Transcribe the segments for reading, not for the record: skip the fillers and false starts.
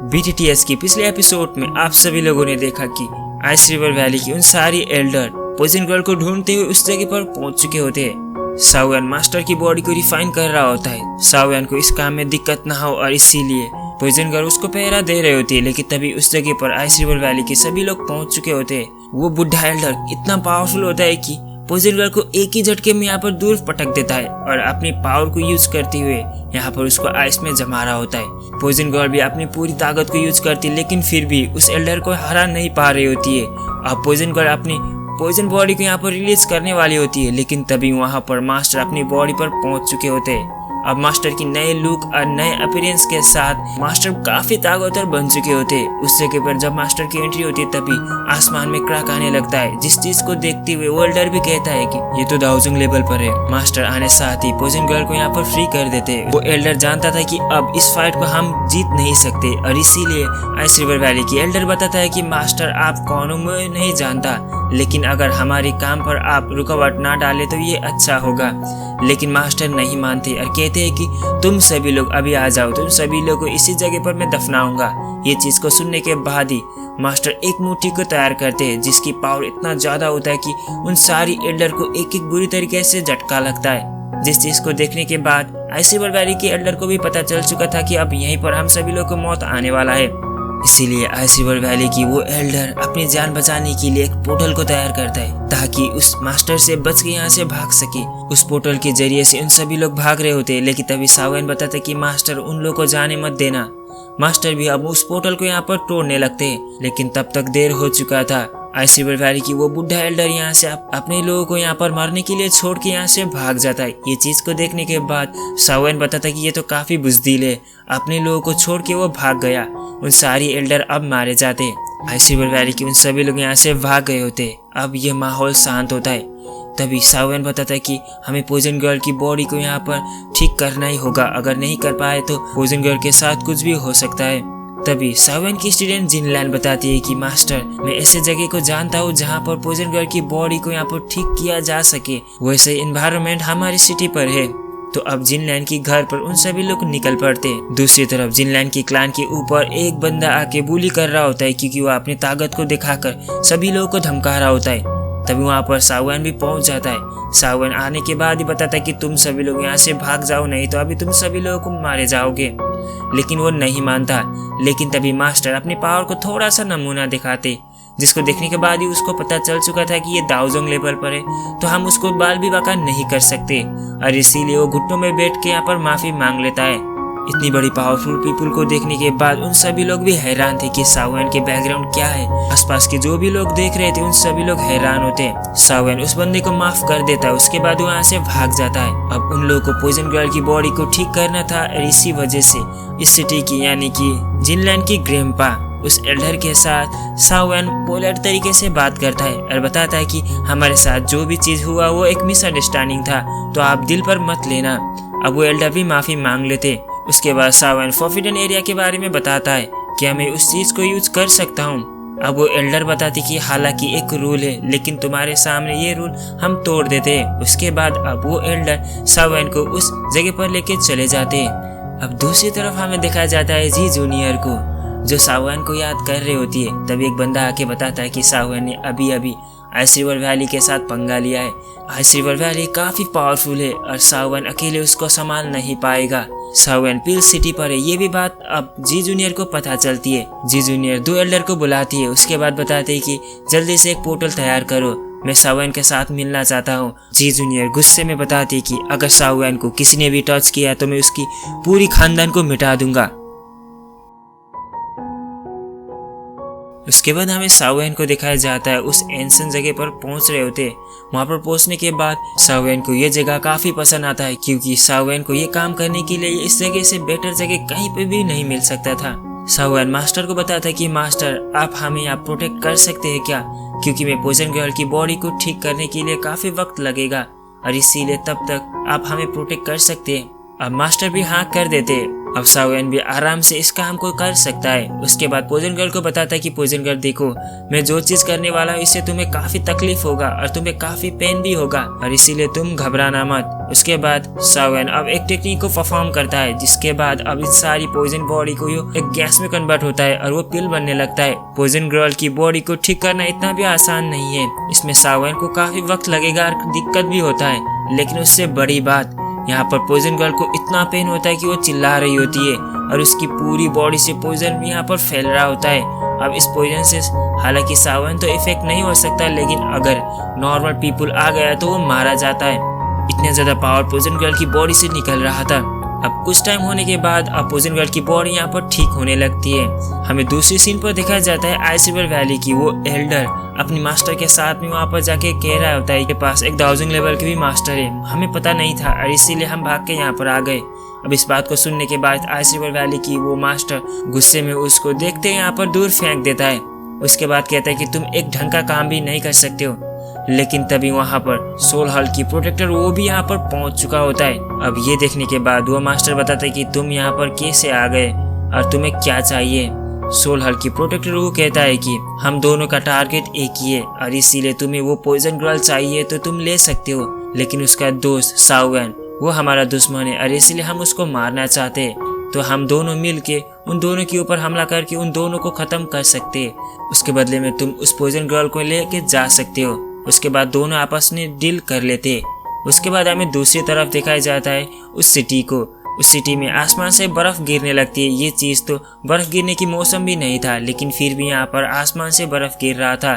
BTTS की पिछले episode में आप सभी लोगों ने देखा कि आइस रिवर वैली की उन सारी एल्डर पॉइजन गर्ल को ढूंढते हुए उस जगह पर पहुंच चुके होते हैं। साओयन मास्टर की बॉडी को रिफाइन कर रहा होता है। साओयन को इस काम में दिक्कत ना हो और इसीलिए पॉइजन गर्ल उसको पहरा दे रहे होती है। लेकिन तभी उस जगह पर आइस रिवर वैली के सभी लोग पहुंच चुके होते हैं। वो बुढ़ा एल्डर इतना पावरफुल होता है कि पॉइजन गर्ल को एक ही झटके में यहाँ पर दूर पटक देता है और अपनी पावर को यूज करते हुए यहाँ पर उसको आइस में जमा रहा होता है। पॉइजन गर्ल भी अपनी पूरी ताकत को यूज करती है लेकिन फिर भी उस एल्डर को हरा नहीं पा रही होती है। अब पॉइजन गर्ल अपनी पॉइजन बॉडी को यहाँ पर रिलीज करने वाली होती है लेकिन तभी वहाँ पर मास्टर अपनी बॉडी पर पहुंच चुके होते हैं। अब मास्टर की नए लुक और नए अपीयरेंस के साथ मास्टर काफी ताकतवर बन चुके होते हैं। उस जगह पर जब मास्टर की एंट्री होती है तभी आसमान में क्रैक आने लगता है, जिस चीज को देखते हुए वो एल्डर भी कहता है कि ये तो दाओजुंग लेवल पर है। मास्टर आने साथ ही पॉइजन गर्ल को यहाँ पर फ्री कर देते हैं। वो एल्डर जानता था कि अब इस फाइट को हम जीत नहीं सकते और इसीलिए आइस रिवर वैली की एल्डर बताता है कि मास्टर आप कौन, मैं नहीं जानता, लेकिन अगर हमारे काम पर आप रुकावट ना डाले तो ये अच्छा होगा। लेकिन मास्टर नहीं मानते और कहते हैं कि तुम सभी लोग अभी आ जाओ, तुम सभी लोगों को इसी जगह पर मैं दफनाऊंगा। ये चीज को सुनने के बाद ही मास्टर एक मुट्ठी को तैयार करते हैं जिसकी पावर इतना ज्यादा होता है कि उन सारी एल्डर को एक एक बुरी तरीके से झटका लगता है। जिस चीज को देखने के बाद आइस रिवर वैली के एल्डर को भी पता चल चुका था कि अब यहीं पर हम सभी लोग को मौत आने वाला है। इसीलिए आइस रिवर वैली की वो एल्डर अपनी जान बचाने के लिए एक पोर्टल को तैयार करता है ताकि उस मास्टर से बच के यहाँ से भाग सके। उस पोर्टल के जरिए से उन सभी लोग भाग रहे होते हैं लेकिन तभी साओयन बताता है कि मास्टर उन लोगों को जाने मत देना। मास्टर भी अब उस पोर्टल को यहाँ पर तोड़ने लगते हैं लेकिन तब तक देर हो चुका था। आइस रिवर वैली की वो बुढ़ा एल्डर यहाँ से अपने लोगों को यहाँ पर मारने के लिए छोड़ के यहाँ से भाग जाता है। ये चीज को देखने के बाद साओयन बताता है कि ये तो काफी बुज़दिल है, अपने लोगों को छोड़ के वो भाग गया। उन सारी एल्डर अब मारे जाते। आइस रिवर वैली के उन सभी लोग यहाँ से भाग गए होते। अब ये माहौल शांत होता है। तभी साओयन बताता है कि हमें पॉइजन गर्ल की बॉडी को यहाँ पर ठीक करना ही होगा, अगर नहीं कर पाए तो पॉइजन गर्ल के साथ कुछ भी हो सकता है। तभी साओयन की स्टूडेंट जिनलैन बताती है कि मास्टर मैं ऐसे जगह को जानता हूँ जहाँ पर पॉइजन गर्ल की बॉडी को यहाँ पर ठीक किया जा सके, वैसे एनवायरनमेंट हमारी सिटी पर है। तो अब जिनलैन की घर पर उन सभी लोग निकल पड़ते हैं। दूसरी तरफ जिनलैन की क्लान के ऊपर एक बंदा आके बुली कर रहा होता है क्योंकि वो अपनी ताकत को दिखाकर सभी लोगों को धमका रहा होता है। तभी वहाँ पर साओयन भी पहुंच जाता है। साओयन आने के बाद ही बताता है कि तुम सभी लोग यहाँ से भाग जाओ, नहीं तो अभी तुम सभी लोगों को मारे जाओगे। लेकिन वो नहीं मानता। लेकिन तभी मास्टर अपनी पावर को थोड़ा सा नमूना दिखाते, जिसको देखने के बाद ही उसको पता चल चुका था कि ये दाओजुंग लेवल पर है तो हम उसको बाल भी बाका नहीं कर सकते और इसीलिए वो घुटनों में बैठ के यहाँ पर माफी मांग लेता है। इतनी बड़ी पावरफुल पीपल को देखने के बाद उन सभी लोग भी हैरान थे कि साओयन के बैकग्राउंड क्या है। आसपास के जो भी लोग देख रहे थे उन सभी लोग हैरान होते। साओयन उस बंदे को माफ कर देता है, उसके बाद वहाँ से भाग जाता है। अब उन लोगों को पॉइजन गर्ल की बॉडी को ठीक करना था और इसी वजह से इस सिटी की यानी कि जिनलैन की ग्रैंडपा उस एल्डर के साथ साओयन पोलैंड तरीके से बात करता है और बताता है कि हमारे साथ जो भी चीज हुआ वो एक मिसअंडरस्टैंडिंग था तो आप दिल पर मत लेना। अब वो एल्डर भी माफी मांग लेते। उसके बाद साओयन फॉरबिडन एरिया के बारे में बताता है कि मैं उस चीज को यूज कर सकता हूँ। अब वो एल्डर बताती कि हालांकि एक रूल है लेकिन तुम्हारे सामने ये रूल हम तोड़ देते हैं। उसके बाद अब वो एल्डर साओयन को उस जगह पर लेके चले जाते। अब दूसरी तरफ हमें दिखाया जाता है जी जूनियर को जो साओयन को याद कर रही होती है। तभी एक बंदा आके बताता है कि साओयन ने अभी अभी आइस रिवर वैली के साथ पंगा लिया है। आइस रिवर वैली काफी पावरफुल है और साओयन अकेले उसको संभाल नहीं पाएगा। साओयन पिल सिटी पर है, ये भी बात अब जी जूनियर को पता चलती है। जी जूनियर दो एल्डर को बुलाती है, उसके बाद बताते है कि जल्दी से एक पोर्टल तैयार करो, मैं साओयन के साथ मिलना चाहता हूँ। जी जूनियर गुस्से में बताती है कि अगर साओयन को किसी ने भी टच किया तो मैं उसकी पूरी खानदान को मिटा दूंगा। उसके बाद हमें साओयन को दिखाया जाता है उस एंशिएंट जगह पर पहुंच रहे होते। वहां पर पहुंचने के बाद साओयन को ये जगह काफी पसंद आता है क्योंकि साओयन को ये काम करने के लिए इस जगह से बेटर जगह कहीं पे भी नहीं मिल सकता था। साओयन मास्टर को बताता है कि मास्टर आप हमें यहाँ प्रोटेक्ट कर सकते हैं क्या, क्योंकि मैं पॉइजन गर्ल की बॉडी को ठीक करने के लिए काफी वक्त लगेगा और इसीलिए तब तक आप हमें प्रोटेक्ट कर सकते हैं। अब मास्टर भी हाँ कर देते। अब सावन भी आराम से इस काम को कर सकता है। उसके बाद पॉइजन गर्ल को बताता है कि पॉइजन गर्ल देखो, मैं जो चीज करने वाला हूँ इससे तुम्हें काफी तकलीफ होगा और तुम्हें काफी पेन भी होगा और इसीलिए तुम घबराना मत। उसके बाद सावन अब एक टेक्निक को परफॉर्म करता है, जिसके बाद अब इस सारी पॉइजन बॉडी को एक गैस में कन्वर्ट होता है और वो पिल बनने लगता है। पॉइजन गर्ल की बॉडी को ठीक करना इतना भी आसान नहीं है, इसमें सावन को काफी वक्त लगेगा और दिक्कत भी होता है। लेकिन उससे बड़ी बात, यहाँ पर पॉइजन गर्ल को इतना पेन होता है कि वो चिल्ला रही होती है और उसकी पूरी बॉडी से पॉइजन यहाँ पर फैल रहा होता है। अब इस पॉइजन से हालांकि सावन तो इफेक्ट नहीं हो सकता, लेकिन अगर नॉर्मल पीपल आ गया तो वो मारा जाता है। इतने ज्यादा पावर पॉइजन गर्ल की बॉडी से निकल रहा था। अब कुछ टाइम होने के बाद अब पॉइजन गर्ल की बॉडी यहाँ पर ठीक होने लगती है। हमें दूसरी सीन पर दिखाया जाता है आइस रिवर वैली की वो एल्डर अपनी मास्टर के साथ में वहाँ पर जाके कह रहा होता है के पास एक 1000 लेवल के भी मास्टर है, हमें पता नहीं था और इसीलिए हम भाग के यहाँ पर आ गए। अब इस बात को सुनने के बाद आइस रिवर वैली की वो मास्टर गुस्से में उसको देखते यहाँ पर दूर फेंक देता है। उसके बाद कहता है कि तुम एक ढंग का काम भी नहीं कर सकते हो। लेकिन तभी वहाँ पर सोल हॉल की प्रोटेक्टर वो भी यहाँ पर पहुँच चुका होता है। अब ये देखने के बाद वो मास्टर बताता है कि तुम यहाँ पर कैसे आ गए और तुम्हें क्या चाहिए। सोल हॉल की प्रोटेक्टर वो कहता है कि हम दोनों का टारगेट एक ही है और इसीलिए तुम्हें वो पॉइजन गर्ल चाहिए तो तुम ले सकते हो, लेकिन उसका दोस्त सावन वो हमारा दुश्मन है और इसीलिए हम उसको मारना चाहते हैं। तो हम दोनों मिल के उन दोनों के ऊपर हमला करके उन दोनों को खत्म कर सकते हैं। उसके बदले में तुम उस पॉइजन गर्ल को लेके जा सकते हो। उसके बाद दोनों आपस में डील कर लेते। उसके बाद हमें दूसरी तरफ दिखाया जाता है उस सिटी को। उस सिटी में आसमान से बर्फ गिरने लगती है। ये चीज तो बर्फ गिरने की मौसम भी नहीं था, लेकिन फिर भी यहाँ पर आसमान से बर्फ गिर रहा था,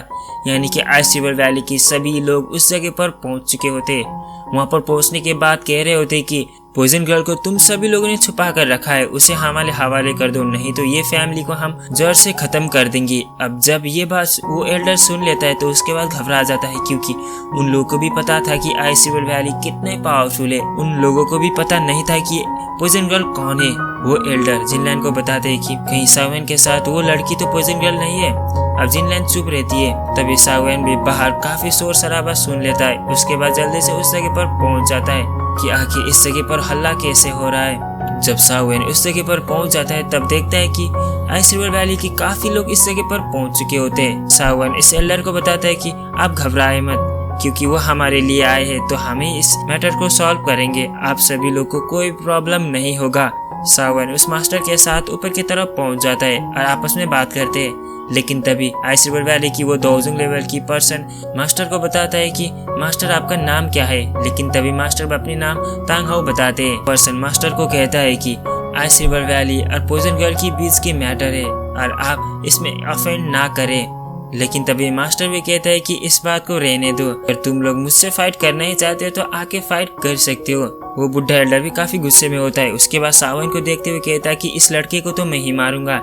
यानी कि आइस रिवर वैली की सभी लोग उस जगह पर पहुंच चुके होते। वहां पर पहुंचने के बाद कह रहे होते कि पॉइजन गर्ल को तुम सभी लोगों ने छुपा कर रखा है, उसे हमारे हवाले कर दो, नहीं तो ये फैमिली को हम जड़ से खत्म कर देंगे। अब जब ये बात वो एल्डर सुन लेता है तो उसके बाद घबरा जाता है, क्योंकि उन लोगों को भी पता था कि आइस रिवर वैली कितने पावरफुल है। उन लोगों को भी पता नहीं था कि पॉइजन गर्ल कौन है। वो एल्डर जिनलैन को बताते है कि कहीं सावन के साथ वो लड़की तो पॉइजन गर्ल नहीं है। अब जिनलैन चुप रहती है। तभी सावन भी बाहर काफी शोर शराबा सुन लेता है। उसके बाद जल्दी से उस जगह पर पहुंच जाता है कि आखिर इस जगह पर हल्ला कैसे हो रहा है। जब सावन उस जगह पर पहुंच जाता है तब देखता है कि आइस रिवर वैली के काफी लोग इस जगह पर पहुंच चुके होते हैं। सावन इस एल्डर को बताता है कि आप घबराए मत, क्योंकि वो हमारे लिए आए हैं तो हमें इस मैटर को सॉल्व करेंगे, आप सभी लोग को कोई प्रॉब्लम नहीं होगा। सावन उस मास्टर के साथ ऊपर की तरफ पहुंच जाता है और आपस में बात करते हैं। लेकिन तभी आइस रिवर वैली की वो 2000 लेवल की पर्सन मास्टर को बताता है कि मास्टर आपका नाम क्या है। लेकिन तभी मास्टर अपने नाम तांग हाउ बताते हैं। पर्सन मास्टर को कहता है कि आइस रिवर वैली और पॉइजन गर्ल की बीच की मैटर है और आप इसमें ऑफेंड ना करें। लेकिन तभी मास्टर भी कहता है कि इस बात को रहने दो, अगर तुम लोग मुझसे फाइट करना ही चाहते हो तो आके फाइट कर सकते हो। वो बुढ़ा एल्डर भी काफी गुस्से में होता है। उसके बाद सावन को देखते हुए कहता है कि इस लड़के को तो मैं ही मारूंगा।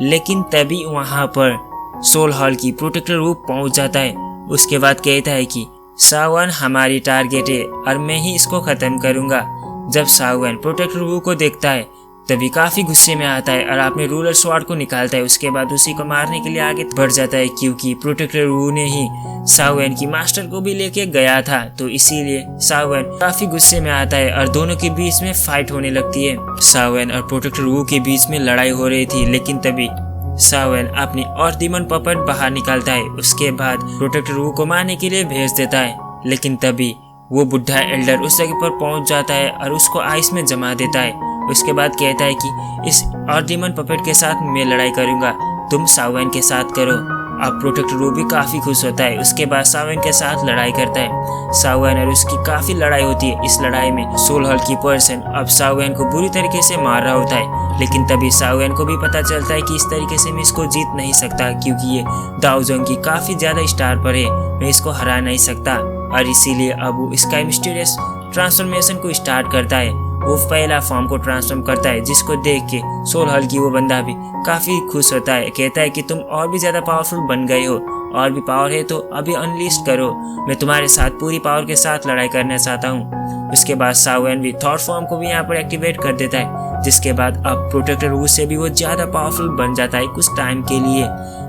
लेकिन तभी वहां पर सोल हॉल की प्रोटेक्टर वो पहुंच जाता है। उसके बाद कहता है कि सावन हमारी टारगेट है और मैं ही इसको खत्म करूंगा। जब सावन प्रोटेक्टर वो को देखता है तभी काफी गुस्से में आता है और अपने रूलर स्वॉर्ड को निकालता है। उसके बाद उसी को मारने के लिए आगे बढ़ जाता है, क्योंकि प्रोटेक्टर वू ने ही सावन की मास्टर को भी लेके गया था। तो इसीलिए सावन काफी गुस्से में आता है और दोनों के बीच में फाइट होने लगती है। सावन और प्रोटेक्टर वू के बीच में लड़ाई हो रही थी, लेकिन तभी सावन अपनी और डीमन पपेट बाहर निकालता है। उसके बाद प्रोटेक्टर वू को मारने के लिए भेज देता है। लेकिन तभी वो बुढ़ा एल्डर उस जगह पर पहुंच जाता है और उसको आइस में जमा देता है। उसके बाद कहता है कि इस और डीमन पपेट के साथ मैं लड़ाई करूंगा, तुम सावन के साथ करो। अब प्रोटेक्टर वो भी काफी खुश होता है। उसके बाद सावन के साथ लड़ाई करता है। सावन और उसकी काफी लड़ाई होती है। इस लड़ाई में सोल हॉल की पर्सन अब सावन को बुरी तरीके से मार रहा होता है। लेकिन तभी सावन को भी पता चलता है कि इस तरीके से मैं इसको जीत नहीं सकता, क्योंकि ये दाओजोंग की काफी ज्यादा स्टार पर है, मैं इसको हरा नहीं सकता। और इसीलिए अब वो इसका मिस्टीरियस ट्रांसफॉर्मेशन को स्टार्ट करता है। वो पहला फॉर्म को ट्रांसफॉर्म करता है, जिसको देख के सोल हॉल की वो बंदा भी काफी खुश होता है। कहता है कि तुम और भी ज्यादा पावरफुल बन गए हो, और भी पावर है तो अभी अनलिस्ट करो, मैं तुम्हारे साथ पूरी पावर के साथ लड़ाई करना चाहता हूँ। उसके बाद सावन भी थॉट फॉर्म को भी यहाँ पर एक्टिवेट कर देता है, जिसके बाद अब प्रोटेक्टर रूह से भी वो ज्यादा पावरफुल बन जाता है कुछ टाइम के लिए।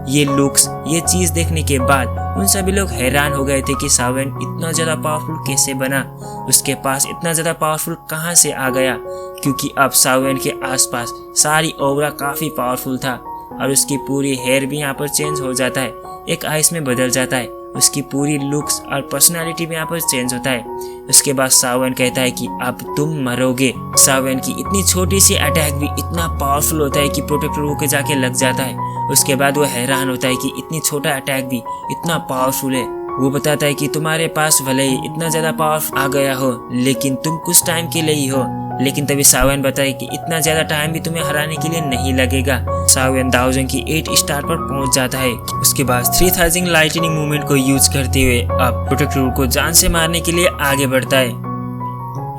ये लुक्स, ये चीज देखने के बाद उन सभी लोग हैरान हो गए थे कि सावेन इतना ज्यादा पावरफुल कैसे बना, उसके पास इतना ज्यादा पावरफुल कहाँ से आ गया, क्योंकि अब सावेन के आसपास सारी ऑरा काफी पावरफुल था और उसकी पूरी हेयर भी यहाँ पर चेंज हो जाता है, एक आइस में बदल जाता है, उसकी पूरी लुक्स और पर्सनालिटी भी यहाँ पर चेंज होता है। उसके बाद सावेन कहता है कि अब तुम मरोगे। सावेन की इतनी छोटी सी अटैक भी इतना पावरफुल होता है कि प्रोटेक्टर रूह के जाके लग जाता है। उसके बाद वो हैरान होता है कि इतनी छोटा अटैक भी इतना पावरफुल है। वो बताता है कि तुम्हारे पास भले ही इतना ज्यादा पावर आ गया हो, लेकिन तुम कुछ टाइम के लिए ही हो। लेकिन तभी सावेन बताए कि इतना ज्यादा टाइम भी तुम्हें हराने के लिए नहीं लगेगा। सावेन दाओजंग की 8 स्टार पर पहुंच जाता है। उसके बाद 3000 लाइटनिंग मूवमेंट को यूज करते हुए अब प्रोटेक्टर रूह को जान से मारने के लिए आगे बढ़ता है।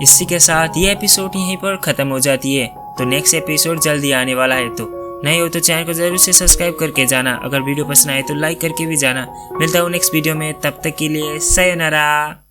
इसी के साथ ये एपिसोड यहीं पर खत्म हो जाती है। तो नेक्स्ट एपिसोड जल्दी आने वाला है, तो नए हो तो चैनल को जरूर से सब्सक्राइब करके जाना। अगर वीडियो पसंद आए तो लाइक करके भी जाना। मिलता हूँ नेक्स्ट वीडियो में, तब तक के लिए सायोनारा।